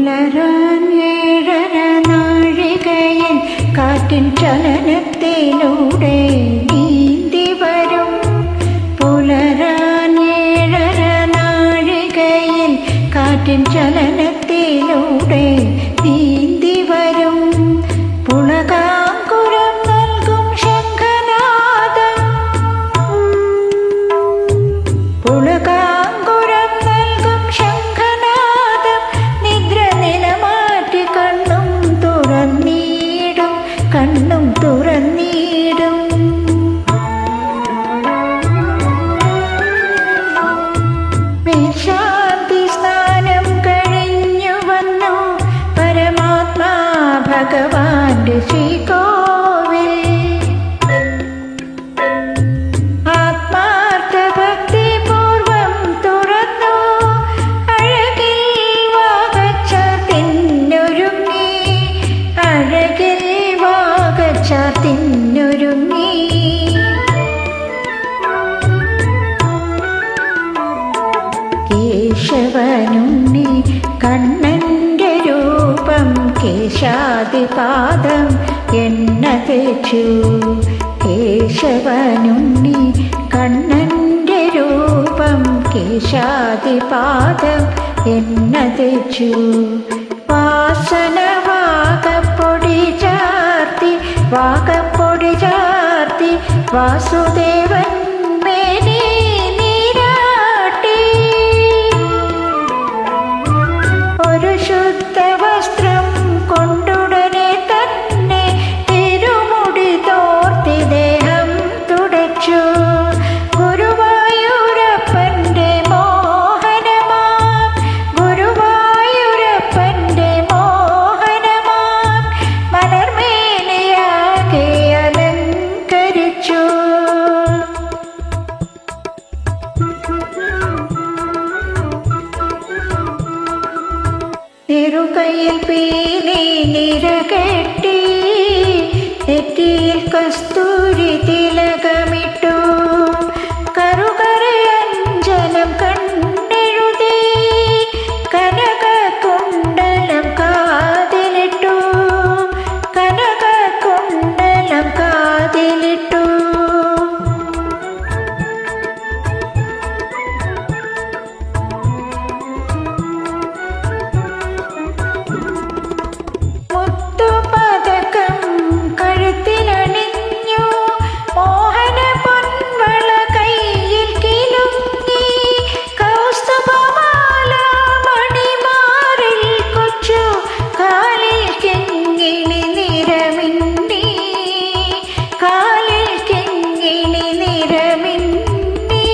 പുലരാൻ 7:30 നാഴികയിൽ കാറ്റിൻ ചലനത്തിലൂടെ നീന്തി വരും. പുലരാൻ 7:30 നാഴികയിൽ കാറ്റിൻ ചലനത്തിലൂടെ നീന്തി വരും. പുളകാങ്കുരം നൽകും ശംഖനാദം, പുളകാങ്കുരം നൽകും ശംഖനാദം. നിദ്ര നിലമാറ്റി കണ്ണും തുറന്നിടും, കണ്ണും തുറന്നിടും. മേൽശാന്തി സ്നാനം കഴിഞ്ഞു വന്നു പരമാത്മാ ഭഗവാന്റെ ശ്രീകോവിൽ. ആത്മാർത്ഥ ഭക്തിപൂർവം തുറന്നു അഴകിൽ വാകച്ചാർത്തിനൊരുങ്ങി, അഴകിൽ വാകച്ചാർത്തിനൊരുങ്ങി. കേശവനുണ്ണി കണ്ണന്റെ രൂപം കേശാദിപാദം എണ്ണ തേച്ചു. കേശവനുണ്ണി കണ്ണന്റെ രൂപം കേശാദിപാദം എണ്ണ തേച്ചു. വാസന വാകപ്പൊടി ചാർത്തി, വാകപ്പൊടി ചാർത്തി വാസുദേവൻ മേനി നീരാട്ടി. ഒരു ശുദ്ധ വസ്ത്രം കൊണ്ടുടനെ തന്നെ തിരുമുടി തോർത്തി ദേഹം തുടച്ചു. ഗുരുവായൂരപ്പന്റെ മോഹനമാം, ഗുരുവായൂരപ്പന്റെ മോഹനമാം മലർമേനിയാകെ അലങ്കരിച്ചു. നെറുകയിൽ പീലി നിരകെട്ടി, നെറ്റിയിൽ കസ്തൂരി തിലകമിട്ടു. കറുകരയഞ്ജനം കണ്ടെഴുതി, കനകകുണ്ടലം കാതിലിട്ടു, കനകകുണ്ടലം കാതിലിട്ടു. മുത്തുപതകം കഴുത്തിലണിഞ്ഞു, മോഹന പൊൻവള കയ്യിൽ കിലുങ്ങി. കൗസ്തുഭമാല മണിമാറിൽ കൊച്ചു, കാലിൽ കിങ്ങിണി നിറമിന്നി, കാലിൽ കിങ്ങിണി നിറമിന്നി.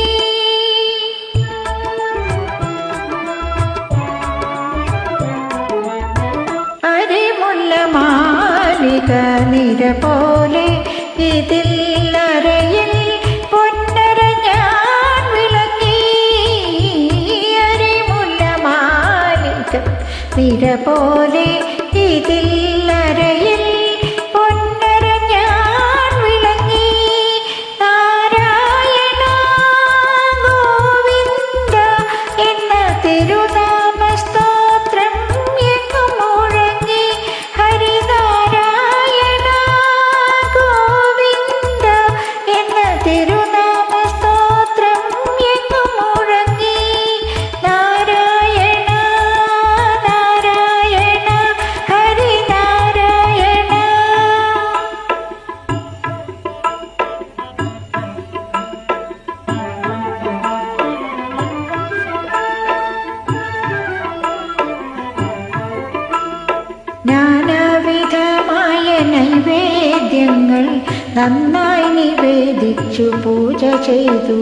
അരിമുല്ല മാലിക നിര പോലെ ഇതിൽ അരയിൽ പൊന്നര ഞാൻ വിളങ്ങി. അരിമുല്ല മാലിക നിര പോലെ ഇതിൽ അരയിൽ പൊന്നര ഞാൻ വിളങ്ങി. നാരായണ ഗോവിന്ദ എന്ന തിരുനാമ സ്തോത്രം എങ്ങും മുഴങ്ങി. ഹരിനാരായണ ഗോവിന്ദ എന്ന തിരുനാമ സ്തോത്രം എങ്ങും മുഴങ്ങി. നാരായണ നാരായണ ഹരിനാരായണ. നാനാവിധമായ നൈവേദ്യങ്ങൾ നന്നായി നിവേദിച്ചു പൂജ ചെയ്തു.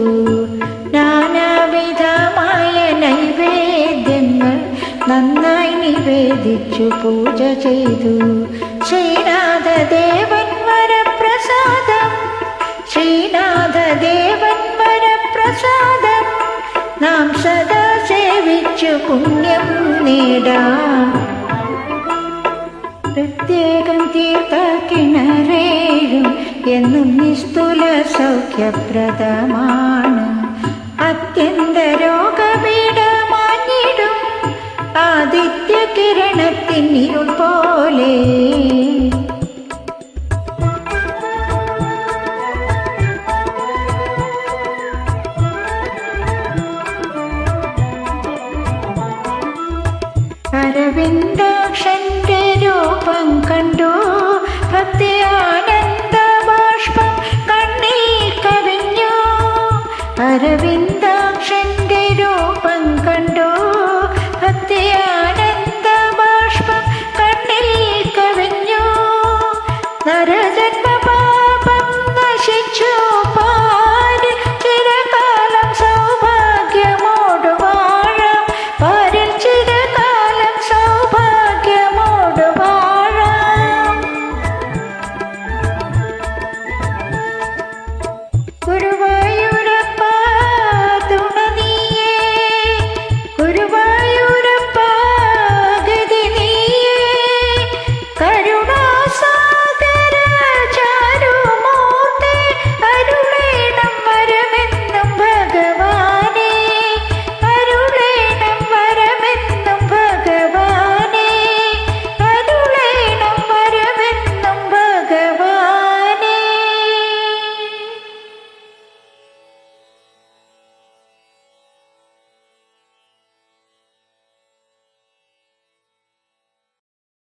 നാനാവിധമായ നൈവേദ്യങ്ങൾ നന്നായി നിവേദിച്ചു പൂജ ചെയ്തു. ശ്രീനാഥദേവൻ വരപ്രസാദം, ശ്രീനാഥദേവൻ വരപ്രസാദം നാം സദാ സേവിച്ചു പുണ്യം നേടാം. പ്രത്യേകം തീർത്ത കിണറേഴും എന്നും നിസ്തുല സൗഖ്യപ്രദമാണ്. അത്യന്ത രോഗപീഠ മാഞ്ഞിടും ആദിത്യ കിരണത്തിൻ ഇരുൾ പോലെ. അരവിന്ദാക്ഷന്റെ രൂപം കണ്ടു, ഭക്തി ആനന്ദ ബാഷ്പം കണ്ണിൽ കവിഞ്ഞു. അരവിന്ദ